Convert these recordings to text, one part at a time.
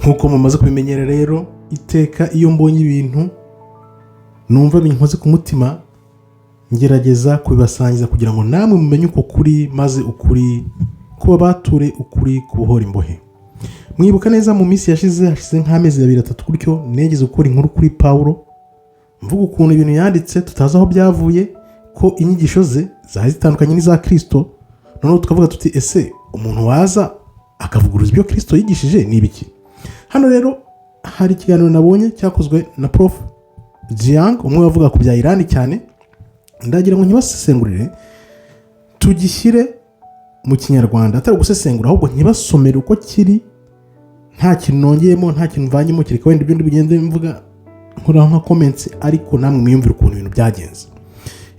nkuko mumaze kubimenyera rero, iteka iyo mbonye ibintu numva binkoze ku mutima ngerageza kubibasangiza kugira ngo namwe mumenye uko kuri, maze ukuri kuba bature ukuri kubohora imbohe. Mwibuka neza mu minsi hashize nk'amezi 2-3 gutyo negeze gukora inkuru kuri Paulo mvuga ukuntu ibintu yanditse tutazi aho byavuye, ko inyigisho ze zari zitandukanye n'iza Kristo. Noneho tukavuga tuti ese umuntu waza akavuguruza ibyo Kristo yigishije ni ibiki? Hano rero hari ikiganiro nabonye cyakozwe na Prof Jiang, umwe wavuga ku bya Iran cyane. Ndagira ngo ntibasesengurire, tugishyire mu Kinyarwanda, atari gusesengura ahubwo ntibasomere uko kiri, nta kintu nongeyemo, nta kintu mvanyemo, kireka wenda ibyo bigende mvuga nkora nka comments, ariko namwe mwiyumvira ukuntu ibintu byagenze.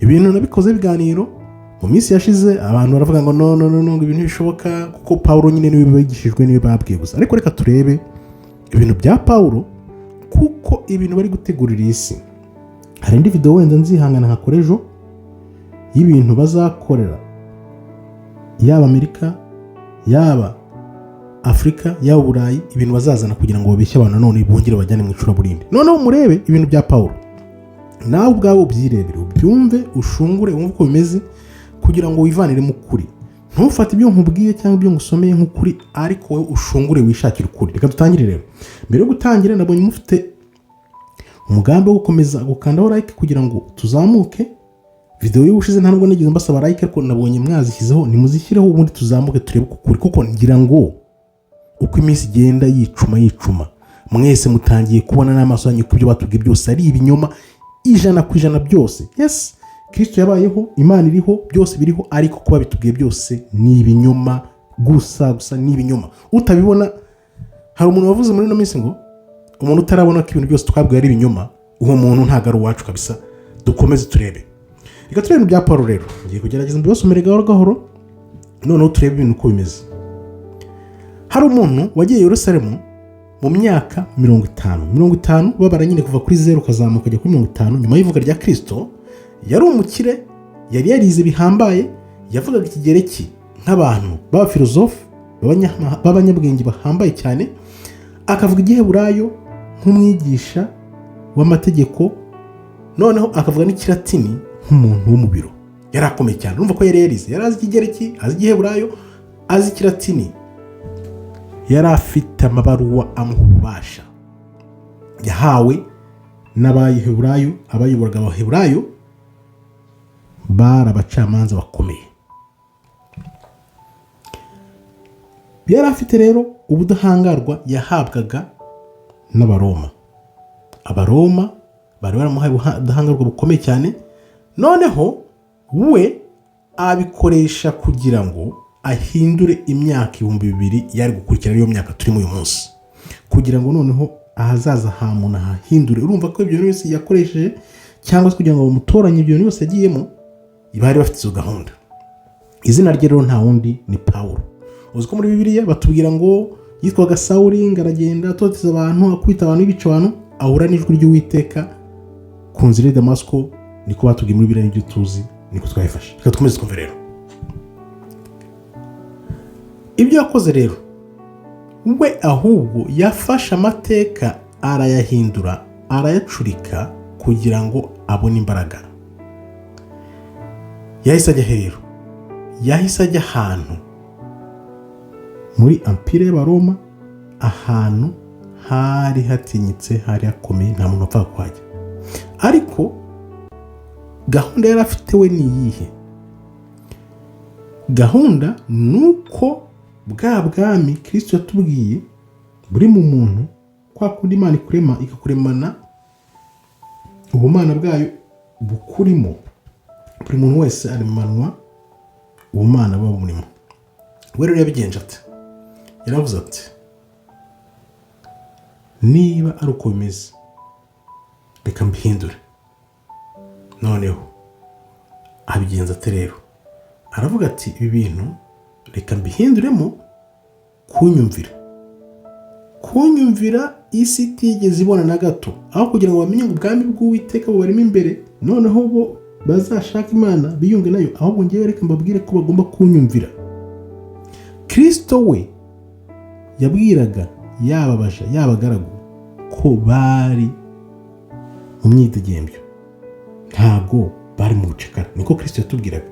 Ibintu nabikoze biganiro mu minsi yashize, abantu baravuga ngo no ibintu bishoboka kuko Paulo nyine niwe bigishijwe, niwe babwiye gusa. Ariko reka turebe ibintu bya Paulo kuko ibintu bari gutegurira isi. Hari indi video wenda nzihangana nkakora ejo y'ibintu bazakorera yaba Amerika, yaba Afrika, yaba Burayi, ibintu bazazana kugira ngo babeshye abantu none bongere bajyane mu icuraburindi. Noneho murebe ibintu bya Paulo, nawe ubwawe ubyirebere, ubyumve, ushungure, wumve uko bimeze kugira ngo wivanire mu kuri. Ntufate ibyo nkubwiye cyangwa ibyo ngusomeye nk'ukuri, ariko wowe ushungure wishakira ukuri. Reka dutangire rero. Mbere yo gutangira nabonye mufite umugambi wo gukomeza gukandaho like kugira ngo tuzamuke. Video y'ubushize nta nubwo nigeze mbasaba like, ariko nabonye mwazishyizeho, nimuzishyireho ubundi tuzamuke turebe ukuri, kuko ngira ngo uko iminsi igenda yicuma mwese mutangiye kubona n'amaso yanyu ko ibyo batubwiye byose ari ibinyoma 100% byose. Yes, Kristo yabayeho, Imana iriho, byose biriho, ariko kuba bitubwiye byose ni ibinyoma gusa ni ibinyoma. Utabibona, hari umuntu wavuze muri no minsi ngo umuntu utarabona ko ibintu byose twabwiye ari ibinyoma, uwo muntu ntago ari uwacu kabisa. Dukomeze turebe. Reka turebe ibya Paulo rero. Ngiye kugerageza mbibasomere gahoro noneho turebe ibintu uko bimeze. Hari umuntu wagiye Yerusalemu mu myaka 50 babara nyine kuva kuri 0 kazamuka kujya kuri 50 nyuma y'ivuga rya Kristo. Yari umukire, yari yarize bihambaye, yavugaga ikigereki nk'abantu baba filozofe b'abanyabwenge bahambaye cyane, akavuga igiheburayo nk'umwigisha w'amategeko, noneho akavuga n'ikilatini nk'umuntu wo mu biro. Yari akomeye cyane, urumva ko yari yarize, yari azi ikigereki, azi igiheburayo, azi ikilatini. Yari afite amabaruwa amuha ububasha yahawe n'abayiheburayo. Abayoboraga abaheburayo bari abacamanza bakomeye. Yari afite rero ubudahangarwa yahabwaga n'Abaroma. Abaroma bari baramuhaye ubudahangarwa bukomeye cyane, noneho we abikoresha kugira ngo ahindure imyaka 2000 yari gukurikira iyo myaka turimo uyu munsi, kugira ngo noneho ahazaza ha muntu hahindure. Urumva ko ibyo byose yakoresheje, cyangwa se kugira ngo bamutoranye ibyo byose yagiyemo, bari bafite izo gahunda. Izina rye rero nta wundi ni Paulo. Uzi ko muri Bibiliya batubwira ngo yitwaga Sawuli, ngaragenda atoteza abantu, akubita abantu, ibica abantu, ahura n'ijwi ry'Uwiteka ku nzira ya Damasiko. Niko batubwiye muri Bibiliya, n'ibyo tuzi niko twayifashe. Reka dukomeze twumve rero ibyo yakoze rero. We ahubwo yafashe amateka arayahindura, arayacurika kugira ngo abone imbaraga. Yahise ajya ahantu muri Empire y'Abaroma, ahantu hari hatinyitse, hari hakomeye, nta muntu upfa kuhajya. Ariko gahunda yari afite we ni iyihe? Gahunda nuko bwa bwami Kristo yatubwiye buri mu muntu, kwa kundi Imana ikurema ikakuremana ubumana bwayo bukurimo. Buri muntu wese arimanwa ubumana bwa burimo. We rero yabigenje ati, yaravuze ati niba ari uko bimeze reka mbihindure. Noneho abigenza ati rero, aravuga ati ibi bintu reka mbihinduremo kunyumvira isi itigeze ibona na gato, aho kugira ngo bamenye ngo ubwami bw'Uwiteka bubarimo imbere, noneho bo bazashaka Imana biyunge nayo, ahubwo ngewe reka mbabwire ko bagomba kunyumvira. Kristo we yabwiraga yababaja yabagaragu ko bari mu myidegembyo, ntabwo bari mu bucakara. Niko Kristo yatubwiraga,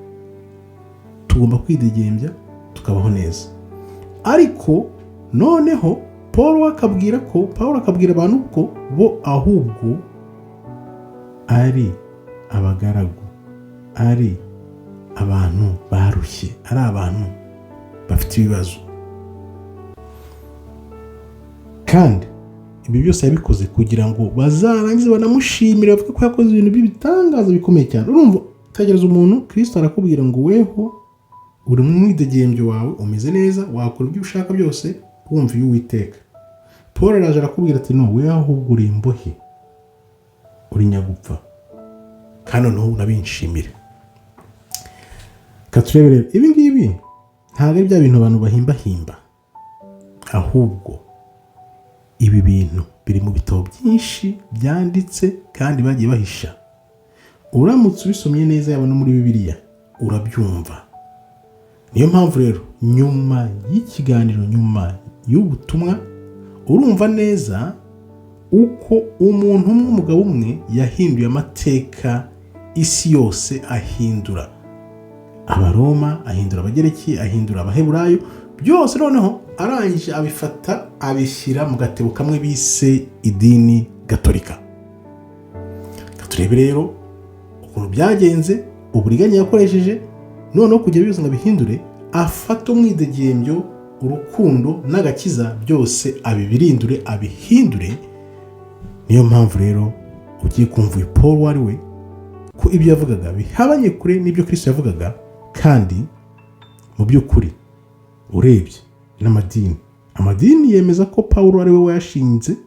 tugomba kwidegembya tukabaho neza. Ariko noneho Pawulo akabwira abantu ko bo ahubwo ari abagaragu, ari abantu barushye, ari abantu bafite ibibazo. Kandi ibi byose yabikoze kugira ngo bazarangize banamushimire, bavuga ko yakoze ibintu by'ibitangaza bikomeye cyane. Urumva, tegereza umuntu, Kristo arakubwira ngo weho uri mu mwidegembyo wawe, umeze neza, wakora ibyo ushaka byose wumva Uwiteka. Paul araje arakubwira ati no, weho ahubwo uri imbohe, uri nyagupfa, kandi noneho unabinshimire. Katurebere ibi ngibi ntabwo ari bya bintu abantu bahimbahimba, ahubwo ibi bintu biri mu bitabo byinshi byanditse kandi bagiye bahisha. Uramutse ubisomye neza yaba no muri Bibiliya urabyumva. Niyo mpamvu rero nyuma y'ikiganiro, nyuma y'ubutumwa, urumva neza uko umuntu umwe, umugabo umwe yahinduye amateka, isi yose ahindura Abaroma, ahindura Abagereki, ahindura Abaheburayo, byose noneho arangije abifata abishyira mu gatebo kamwe bise idini gatolika. Katurebe rero ukuntu byagenze, uburiganya yakoresheje, noneho kugira byose ngo abihindure, afata umwidegembyo, urukundo n'agakiza byose abibirindure, abihindure. Niyo mpamvu rero ugiye kumva uyu Paul ari we, ko ibyo yavugaga bihabanye kure n'ibyo Kristo yavugaga. Kandi mu by'ukuri urebye amadini yemeza ko Pawulo ari we wayashinze,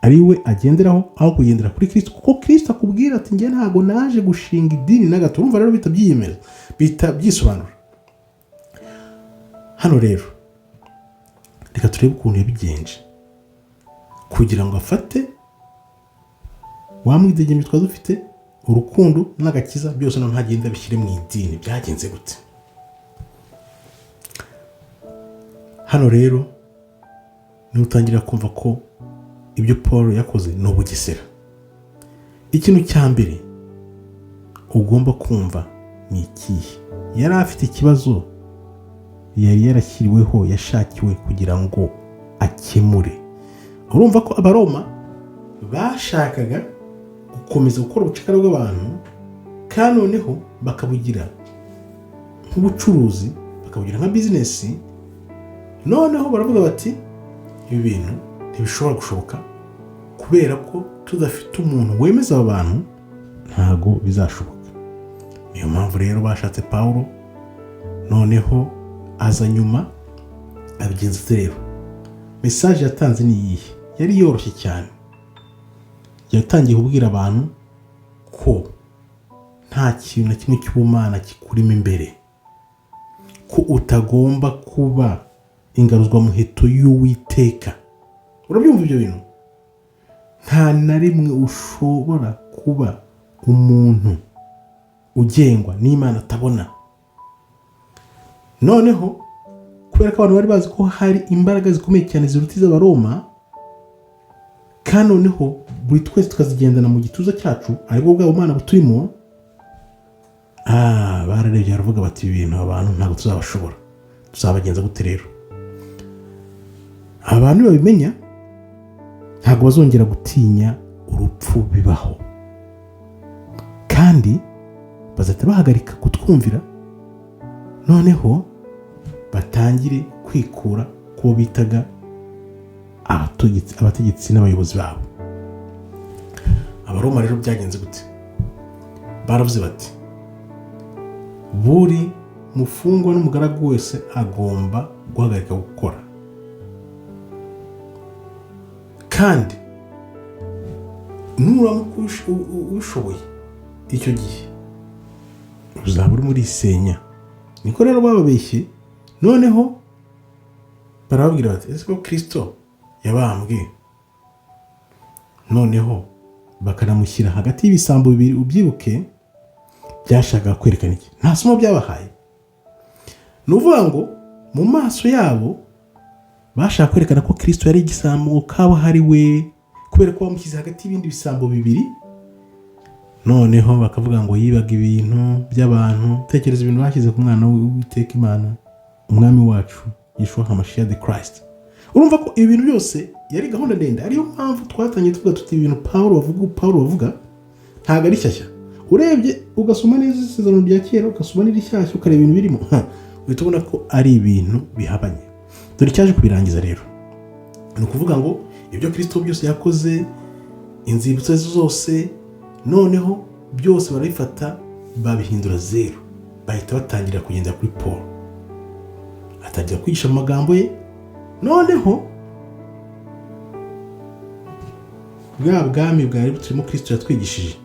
ari we agenderaho aho kugendera kuri Kristo, kuko Kristo akubwira ati njye ntabwo naje gushinga idini na gato. Urumva rero bitabyiyemeza, bitabyisobanura. Hano rero reka turebe ukuntu yabigenje kugira ngo afate wa mwidegembyo twari dufite, urukundo n'agakiza byose no ntagenda bishyire mu idini. Byagenze gute? Hano rero niho utangira kumva ko ibyo Paul yakoze ni ubugesera. Ikintu cya mbere ugomba kumva ni ikihe? Yari afite ikibazo yari yarashyiriweho, yashakiwe kugira ngo akemure. Urumva ko Abaroma bashakaga gukomeza gukora ubucakara bw'abantu, kandi noneho bakabugira nk'ubucuruzi, bakabugira nka bizinesi. Noneho baravuga bati ibi bintu ntibishobora gushoboka, kubera ko tudafite umuntu wemeza aba bantu ntago bizashoboka. Niyo mpamvu rero bashatse Pawulo, noneho aza nyuma abigenza ate rero. Message yatanze ni iyihe? Yari yoroshye cyane. Yatangiye kubwira abantu ko nta kintu na kimwe cy'ubumana kikurimo imbere, ko utagomba kuba ingaruzwa muheto y'Uwiteka. Urabyumva ibyo bintu? Nta na rimwe ushobora kuba umuntu ugengwa n'Imana atabona. Noneho kubera ko abantu bari bazi ko hari imbaraga zikomeye cyane ziruta iz'Abaroma, kandi noneho buri twese tukazigendana mu gituza cyacu, aribwo bwa bumana buturimo, bararebye baravuga bati ibi bintu abantu ntabwo tuzabashobora, tuzabagenza gute rero? Abantu babimenya ntabwo bazongera gutinya urupfu bibaho, kandi bazahita bahagarika kutwumvira, noneho batangire kwikura kubo bitaga abategetsi n'abayobozi babo. Abaroma rero byagenze gute? Baravuze bati buri mufungwa n'umugaragu wese agomba guhagarika gukora, kandi nuramuka ubishoboye icyo gihe uzaba uri muri isenya. Niko rero bababeshye. Noneho barababwira bati ese ko Kristo yabambwe, noneho bakanamushyira hagati y'ibisambo bibiri, ubyibuke byashakaga kwerekana iki? Nta somo byabahaye. Ni ukuvuga ngo mu maso yabo bashaka kwerekana ko Kristo yari igisambo kabuhariwe kubera ko bamushyize hagati y'ibindi bisambo bibiri. Noneho bakavuga ngo yibaga ibintu by'abantu. Tekereza ibintu bashyize ku mwana w'Uwiteka Imana, umwami wacu Yeshua HaMashiach the Christ. Urumva ko ibintu byose yari gahunda ndende. Ariyo mpamvu twatangiye tuvuga tuti ibintu Pawulo bavuga ntabwo ari shyashya. Urebye ugasoma neza isezerano rya kera, ugasoma n'irishyashya, ukareba ibintu birimo, uhita ubona ko ari ibintu bihabanye. Dore cyaje kubirangiza rero, ni ukuvuga ngo ibyo Kristo byose yakoze, inzibutso zose, noneho byose barabifata babihindura zero. Bahita batangira kugenda kuri Paul, atangira kwigisha amagambo ye. Noneho bwa bwami bwari buturimo Kristo yatwigishije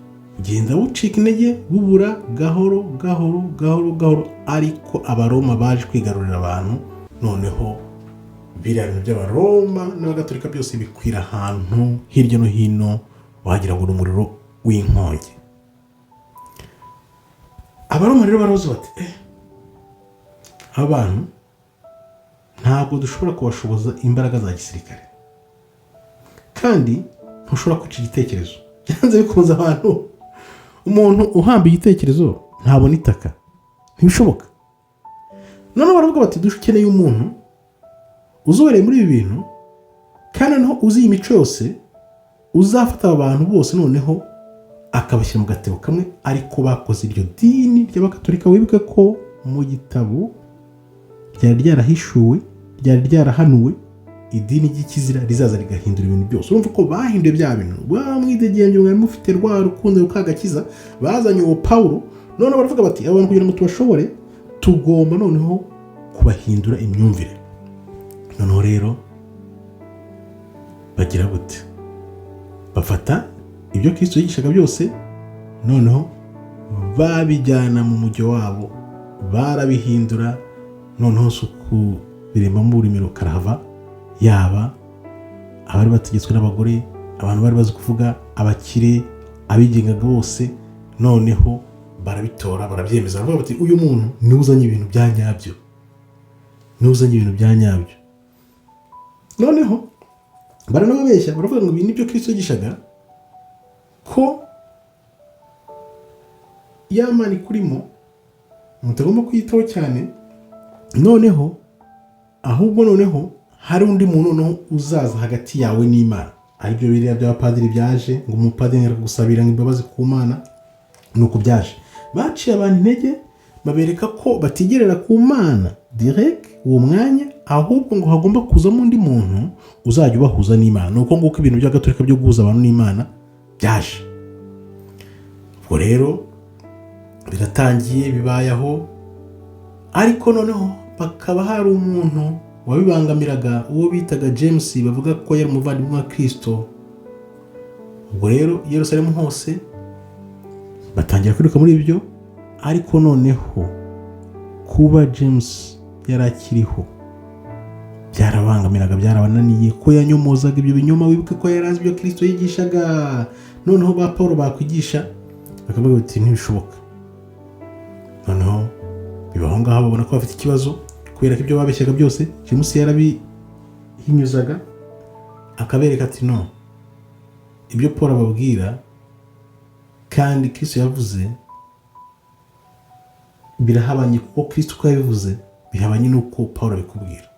genda bucika intege, bubura gahoro gahoro gahoro gahoro. Ariko abaroma baje kwigarurira abantu, noneho biriya bintu by'abaroma n'abagatolika byose bikwira ahantu hirya no hino, wagira ngo n'umuriro w'inkongi. Abaroma rero baravuze bati abantu ntabwo dushobora kubashoboza imbaraga za gisirikare, kandi ntushobora kwica igitekerezo. Byanze bikunze abantu, umuntu uhamba igitekerezo ntabona itaka, ntibishoboka. Noneho baravuga bati dukeneye umuntu uzobereye muri ibi bintu, kandi noneho uzi imico yose, uzafata abantu bose noneho akabashyira mu gatebo kamwe. Ariko bakoze iryo dini ry'abakatolika. Wibuke ko mu gitabo ryari ryarahishuwe, ryari ryarahanuwe, idini ry'ikizira rizaza rigahindura ibintu byose. Urumva ko bahinduye bya bintu, mwidegembye mwari mufite rwa rukundo rukagakiza, bazanye uwo Pawulo. Noneho baravuga bati abantu kugira ngo tubashobore, tugomba noneho kubahindura imyumvire. Noneho rero bagira gute? Bafata ibyo Kristo yigishaga byose, noneho babijyana mu mujyo wabo, barabihindura. Noneho suku birema mu burimiro karahava, yaba abari bategetswe n'abagore, abantu bari bazi kuvuga, abakire, abigengaga bose. Noneho barabitora, barabyemeza, baravuga bati uyu muntu niwe uzanye ibintu bya nyabyo, niwe uzanye ibintu bya nyabyo. Noneho baranababeshya, baravuga ngo ibi nibyo Kristo yigishaga, ko yamani kurimo mutagomba kwiyitaho cyane. Noneho ahubwo noneho hari undi muntu noneho uzaza hagati yawe n'Imana. Aribyo biriya by'abapadiri byaje ngo umupadiri aragusabira ngo imbabazi ku Mana. Nuko byaje baciye abantu intege, babereka ko batigerera ku Mana direct uwo mwanya, ahubwo ngo hagomba kuzamo undi muntu uzajya ubahuza n'Imana. Nuko nguko ibintu by'agatolika byo guhuza abantu n'Imana byaje. Ubwo rero biratangiye, bibayeho. Ariko noneho bakaba hari umuntu wabibangamiraga, uwo bitaga James, bavuga ko yari umuvandimwe wa Kristo. Ubwo rero Yerusalemu hose batangira kwiruka muri ibyo. Ariko noneho kuba James yari akiriho byarabangamiraga, byarabananiye ko yanyomozaga ibyo binyoma. Wibuke ko yari azi ibyo Kristo yigishaga. Noneho ba Paulo bakwigisha, bakavuga bati ntibishoboka. Noneho bibaho ngaho babona ko bafite ikibazo, kubera ko ibyo babeshyaga byose James yarabihinyuzaga, akabereka ati no, ibyo Paul ababwira kandi Kristo yavuze birahabanye, kuko Kristo uko yabivuze bihabanye n'uko Paul abikubwira.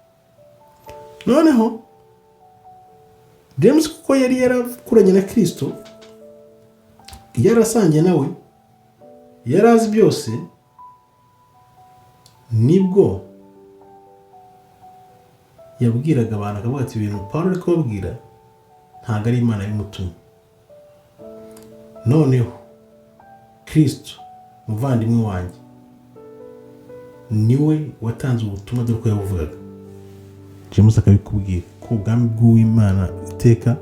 Noneho James kuko yari yarakuranye na Kristo, yarasangiye nawe, yarazi byose, nibwo yabwiraga abantu akavuga ati ibintu Paul ari kubabwira ntabwo ari Imana yabimutumye. Noneho Kristo muvandimwe wanjye niwe watanze ubutumwa dore ko yabuvugaga. James akabikubwira ko ubwami bw'Imana iteka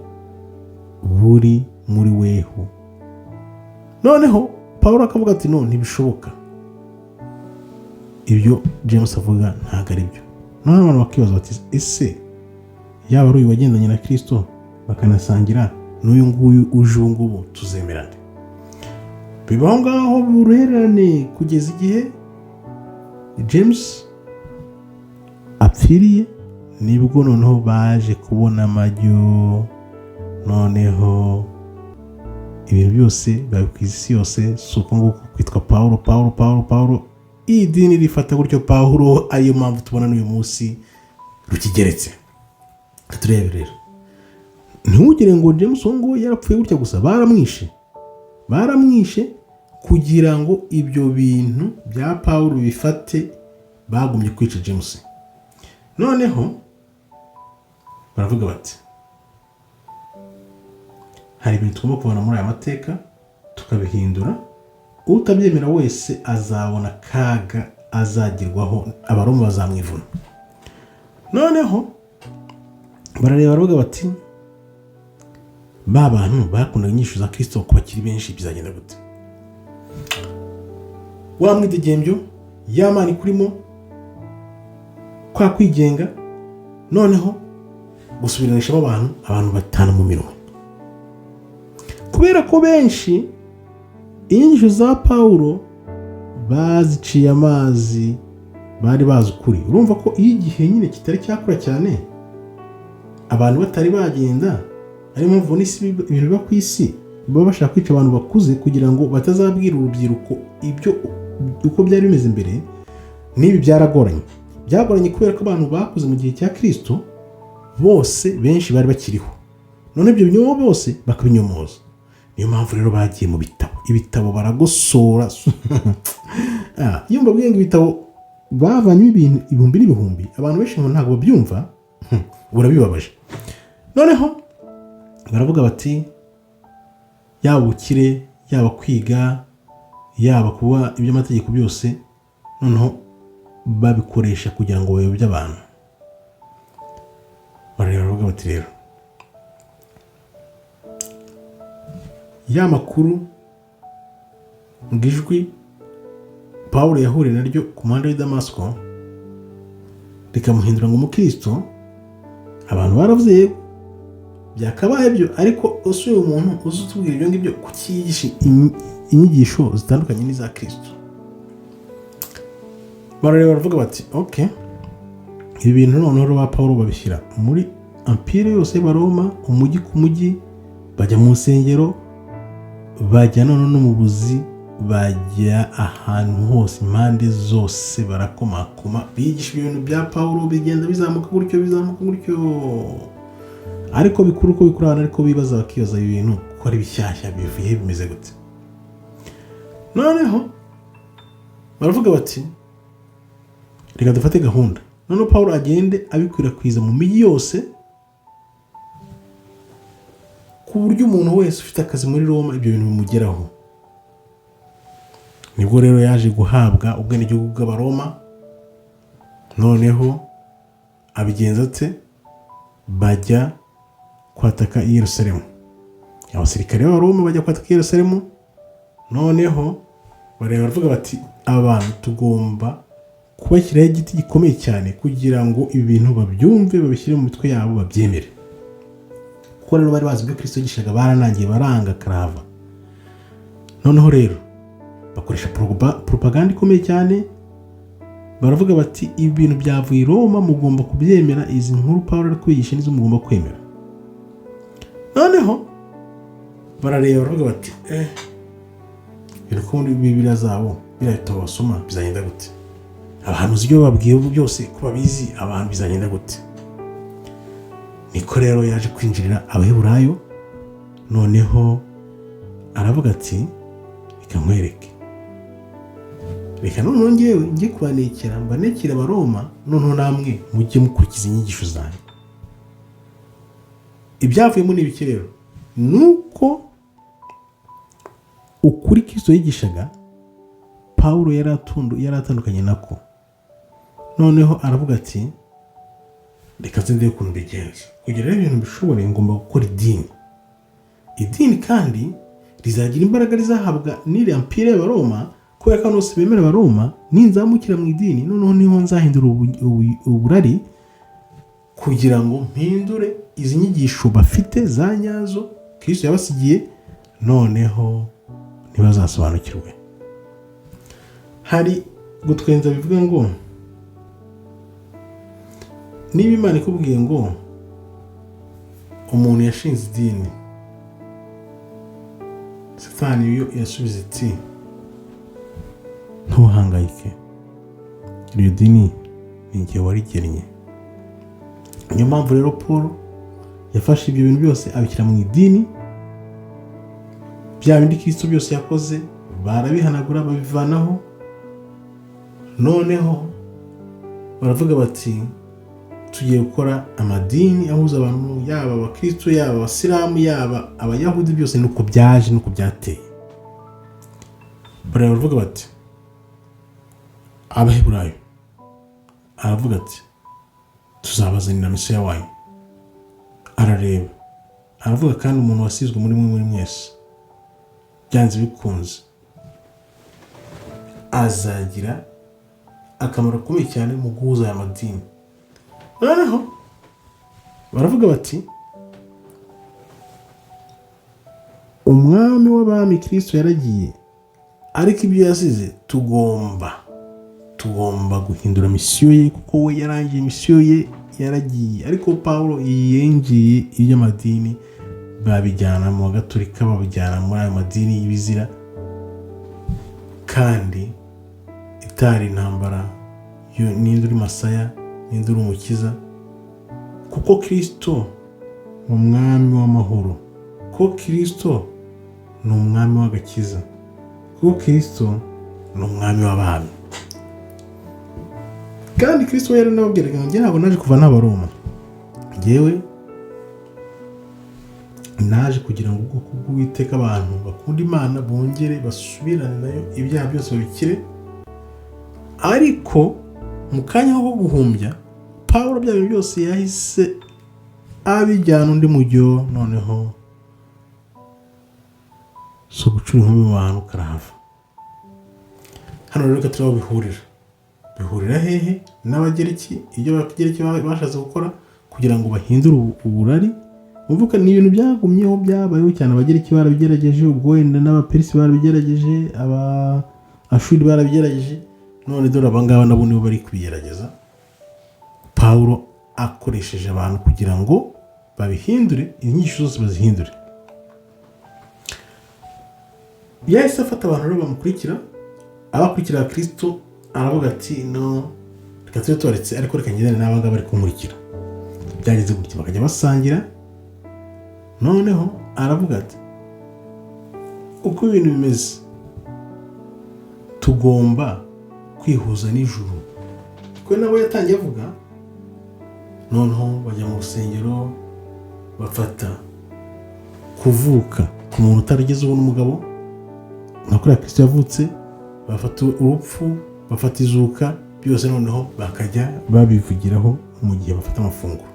buri muri weho. Noneho Paul akavuga ati no, ntibishoboka, ibyo James avuga ntabwo ari byo. Noneho abantu bakibaza bati ese yaba ari uyu wagendanye na Kristo bakanasangira n'uyu nguyu uje ubu ngubu tuzemerane? Bibaho ngaho burerane kugeza igihe James apfiriye, nibwo noneho baje kubona amajyo, noneho ibintu byose bari ku isi yose si uko nguko kwitwa Pawulo. Iyi dini rifata gutyo Pawulo, ariyo mpamvu tubona n'uyu munsi rukigeretse. Turebe rero, ntugire ngo James ngo yarapfuye gutya gusa, baramwishe kugira ngo ibyo bintu bya Pawulo bifate, bagumye kwica James. Noneho baravuga bati hari ibintu tugomba kubona muri aya mateka tukabihindura, utabyemera wese azabona kaga azagirwaho, Abaroma bazamwivuna. Noneho barareba baravuga bati ba bantu bakundaga inyishu za Kristo ko bakiri benshi bizagenda gute? Wa mwidegembyo y'Imana kurimo, kwa kwigenga, noneho gusubiranishamo abantu batanu mu mirongo, kubera ko benshi inyigisho za Pawulo baziciye amazi, bari bazi ukuri. Urumva ko iyo igihe nyine kitari cyakura cyane, abantu batari bagenda, ari mpamvu n'isi ibintu biba ku isi baba bashaka kwica abantu bakuze kugira ngo batazabwira urubyiruko ibyo uko byari bimeze mbere. N'ibi byaragoranye kubera ko abantu bakuze mu gihe cya Kristo bose benshi bari bakiriho, none ibyo binyomo bose bakabinyomoza. Niyo mpamvu rero bagiye mu ibitabo baragosora. Iyo mbabwiye ngo ibitabo bavanye ibintu ibihumbi n'ibihumbi, abantu benshi ntabwo babyumva, burabibabaje. Noneho baravuga bati yaba ubukire, yaba kwiga, yaba kuba iby'amategeko byose, noneho babikoresha kugira ngo bayobye abantu. Baravuga bati rero ya makuru mu ijwi Pawulo yahuriye naryo ku muhanda w'i Damasiko rikamuhindura ngo umukristo, abantu baravuze byakabaye byo, ariko usuye umuntu uzi utubwira ibyo ngibyo kukiyigisha inyigisho zitandukanye n'iza Kristo. Barareba baravuga bati okay, ibi bintu noneho ba Pawulo babishyira muri empire yose y'Abaroma, umujyi ku mujyi, bajya mu nsengero, bajya no mu buzi, bajya ahantu hose, impande zose barakomakoma, bigisha ibintu bya Pawulo, bigenda bizamuka gutyo. Ariko bikuru ko bikurana, ariko bakibaza ibintu ko ari bishyashya bivuye bimeze gute. Noneho baravuga bati reka dufate gahunda, noneho Pawulo agende abikwirakwiza mu mijyi yose, ku buryo umuntu wese ufite akazi muri Roma ibyo bintu bimugeraho. Nibwo rero yaje guhabwa ubwenegihugu bw'Abaroma. Noneho abigenza ate? Bajya kwataka i Yerusalemu. Abasirikare b'Abaroma bajya kwataka i Yerusalemu. Noneho baravuga bati abantu tugomba kubashyiraho igiti gikomeye cyane kugira ngo ibi bintu babyumve, babishyire mu mitwe yabo, babyemere. Kuko rero bari bazi ibyo Kristo yigishaga, baranangiye, baranga karava. Noneho rero bakoresha propaganda ikomeye cyane, baravuga bati ibi bintu byavuye i Roma, mugomba kubyemera, izi nkuru Pawulo ari kwigisha nizo mugomba kwemera. Noneho barareba baravuga bati ibintu ko muri Bibiliya zabo birahita basoma bizagenda gute? Abahanuzi ibyo babwiye byose ko babizi, abantu bizagenda gute? Niko rero yaje kwinjirira Abaheburayo. Noneho aravuga ati reka nkwereke, reka noneho ngewe njye kubanekera, mbanekera Abaroma, noneho namwe mujye mukurikiza inyigisho zanjye. Ibyavuyemo ni ibiki rero? Nuko ukuri Kristo yigishaga Pawulo yari atandukanye nako. Noneho aravuga ati reka nzende ukuntu mbigenza, kugira ibintu bishobore ngomba gukora idini kandi rizagira imbaraga rizahabwa n'iri empire y'Abaroma, kubera ko bose bemera Abaroma. Ninzamukira mu idini, noneho niho nzahindura uburari kugira ngo mpindure izi nyigisho bafite za nyazo Kristo yabasigiye, noneho ntibazasobanukirwe. Hari gutwenza bivuga ngo niba Imana ikubwiye ngo umuntu yashinze idini, Satani yo irasubiza iti ntuhangayike, iryo dini ni njye warigennye. Niyo mpamvu rero Paul yafashe ibyo bintu byose abishyira mu idini, bya bindi Kristo byose yakoze barabihanagura babivanaho, noneho baravuga bati tugiye gukora amadini ahuza abantu, yaba abakristo yaba abasilamu yaba abayahudi, byose nuko byaje nuko byateye. Baravuga bati Abaheburayo, aravuga ati tuzabazanira Mesiya wanyu. Arareba aravuga kandi umuntu wasizwe muri mwese byanze bikunze azagira akamaro gakomeye cyane mu guhuza aya madini. Noneho baravuga bati umwami w'abami Kristo yaragiye, ariko ibyo yasize tugomba guhindura misiyo ye, kuko we yarangiye misiyo ye yaragiye. Ariko Pawulo yengeye iby'amadini babijyana mu Gatolika, babijyana muri ayo madini y'ibizira kandi itari intambara n'indi uri Masaya n'indi uri Umukiza, kuko Kristo ni umwami w'amahoro, kuko Kristo ni umwami w'agakiza, kuko Kristo ni umwami w'abami. Kandi Kristo yari nababwiraga ngo njye ntabwo naje kuva n'Abaroma, njyewe naje kugira ngo ubwoko bw'Uwiteka abantu bakunda Imana bongere basubirane nayo, ibyaha byose babikire. Ariko mu kanya ko guhumbya Pawulo bya bintu byose yahise abijyana undi mujyo, noneho so gucura inkumi mu bantu karahava. Hano rero reka turaba bihurira hehe n'Abagereki, ibyo Abagereki bashatse gukora kugira ngo bahindure uburari. Uvuga ni ibintu byagumyeho byabayeho cyane, Abagereki barabigerageje, ubwo wenda n'Abaperisi barabigerageje, Ashuri barabigerageje, none dore abangaba nabo nibo bari kubigerageza. Pawulo akoresheje abantu kugira ngo babihindure, inyigisho zose bazihindure. Yahise afata abantu rero bamukurikira, abakurikira Kristo, aravuga ati no reka tube tubaretse, ariko reka ngendane n'abangaba bari kumurikira. Byageze gutya bakajya basangira. Noneho aravuga ati uko ibintu bimeze tugomba kwihuza n'ijuru. Kuko nabo yatangiye avuga, noneho bajya mu rusengero bafata kuvuka ku muntu utaragezeho n'umugabo nka kuriya Kristo yavutse, bafata urupfu, bafata izuka, byose noneho bakajya babivugiraho mu gihe bafata amafunguro.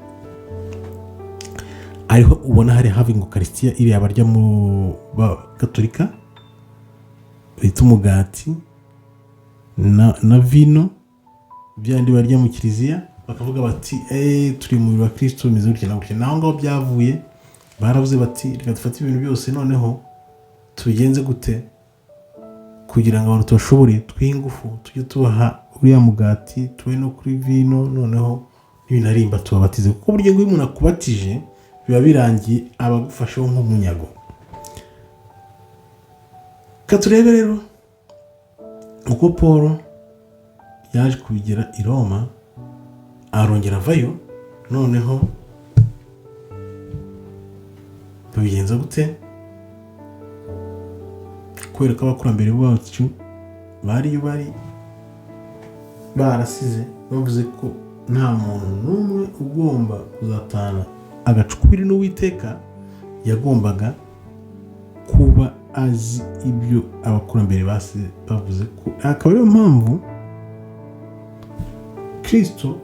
Ariho ubona hari having Eucharistia, iri abarya mu Gatolika bita umugati na vino, byandi barya mu kiliziya, bakavuga bati turi mu biro Kristo bimeze gutya na gutya. Naho ngaho byavuye baravuze bati reka dufate ibintu byose noneho tubigenze gute kugira ngo abantu tubashobore twingufu, tujye tubaha uriya mugati, tuwe no kuri vino, noneho n'ibinarimba tubabatize. Kuko buryo ngo iyo umuntu akubatije biba birangiye abagufasheho nk'umunyago. Katurebe rero uko Paul yaje kubigera i Roma, arongera avayo, noneho babigenza gute? Kubera ko abakurambere bacu bari barasize bavuze ko nta muntu n'umwe ugomba kuzatana agacukubiri n'Uwiteka, yagombaga kuba azi ibyo abakurambere basize bavuze ko. Akaba ariyo mpamvu Kristo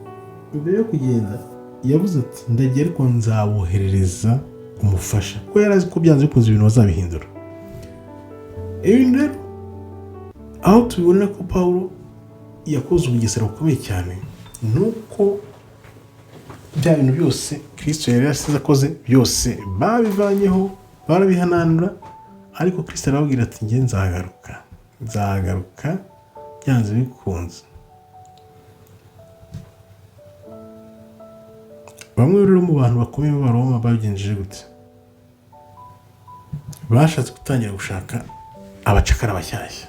mbere yo kugenda yavuze ati ndagiye ariko nzaboherereza umufasha, ko yari azi ko byanze bikunze ibintu bazabihindura. Ibi rero aho tubibonera ko Pawulo yakoze ubugesera bukomeye cyane, nuko bya bintu byose Kristo yari yasize akoze byose babivanyeho, barabihananura. Ariko Kristo arababwira ati njye nzagaruka byanze bikunze. bamwe rero mu bantu bakomeye b'abaroma babigenjeje gute? Bashatse gutangira gushaka abacakara bashyashya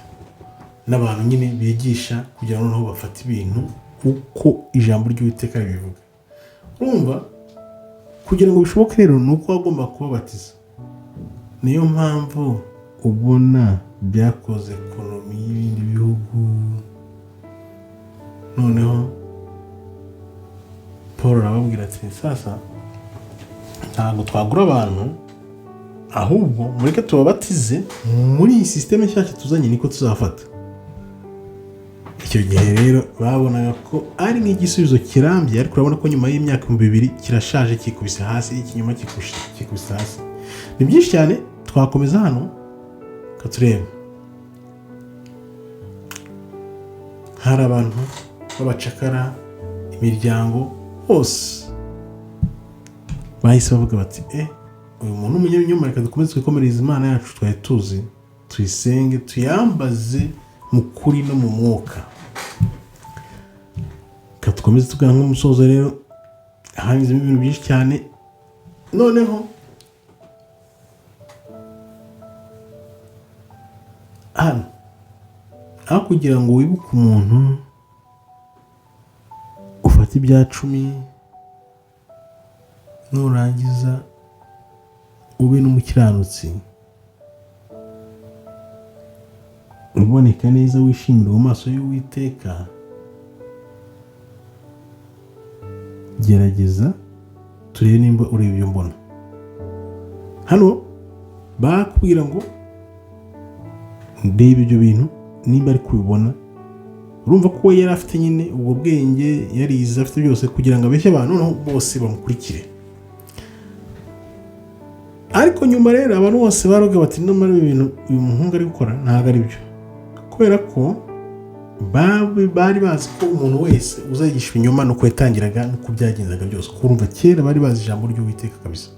n'abantu nyine bigisha kugira ngo noneho bafate ibintu uko ijambo ry'Uwiteka ribivuga. Urumva, kugira ngo bishoboke rero ni uko wagomba kubabatiza. Niyo mpamvu ubona byakoze ekonomi y'ibindi bihugu. Noneho Paul arababwira ati sasa ntabwo twagura abantu, ahubwo mureke tubabatize muri iyi sisiteme nshyashya tuzanye, niko tuzafata. Icyo gihe rero babonaga ko ari nk'igisubizo kirambye, ariko urabona ko nyuma y'imyaka 2000 kirashaje, kikubise hasi, ikinyuma kikubise hasi. Ni byinshi cyane twakomeza hano katureba. Hari abantu b'abacakara, imiryango hose bahise bavuga bati uyu muntu umunyabinyoma, reka dukomeze twikomereze Imana yacu twari tuzi, tuyisenge, tuyambaze mu kuri no mu mwuka. Reka dukomeze tugana nk'umusozo rero, hanyuzemo ibintu byinshi cyane. Noneho hano aho kugira ngo wibuke umuntu, ufate ibya 10 nurangiza ube n'umukiranutsi, uboneka neza, wishimira mu maso y'Uwiteka, gerageza turebe nimba ureba ibyo mbona. Hano bakubwira ngo ndebe ibyo bintu nimba ari kubibona. Urumva ko yari afite nyine ubwo bwenge, yarize afite byose kugira ngo abeshye abantu noneho bose bamukurikire. Ariko nyuma rero abantu bose baroga bati n'amara ibintu uyu muhungu ari gukora ntabwo ari byo, kubera ko bari bazi ko umuntu wese uzayigishwa inyuma no kwetangiraga no kubyagendaga byose. Kurumva kera bari bazi ijambo ry'Uwiteka kabisa.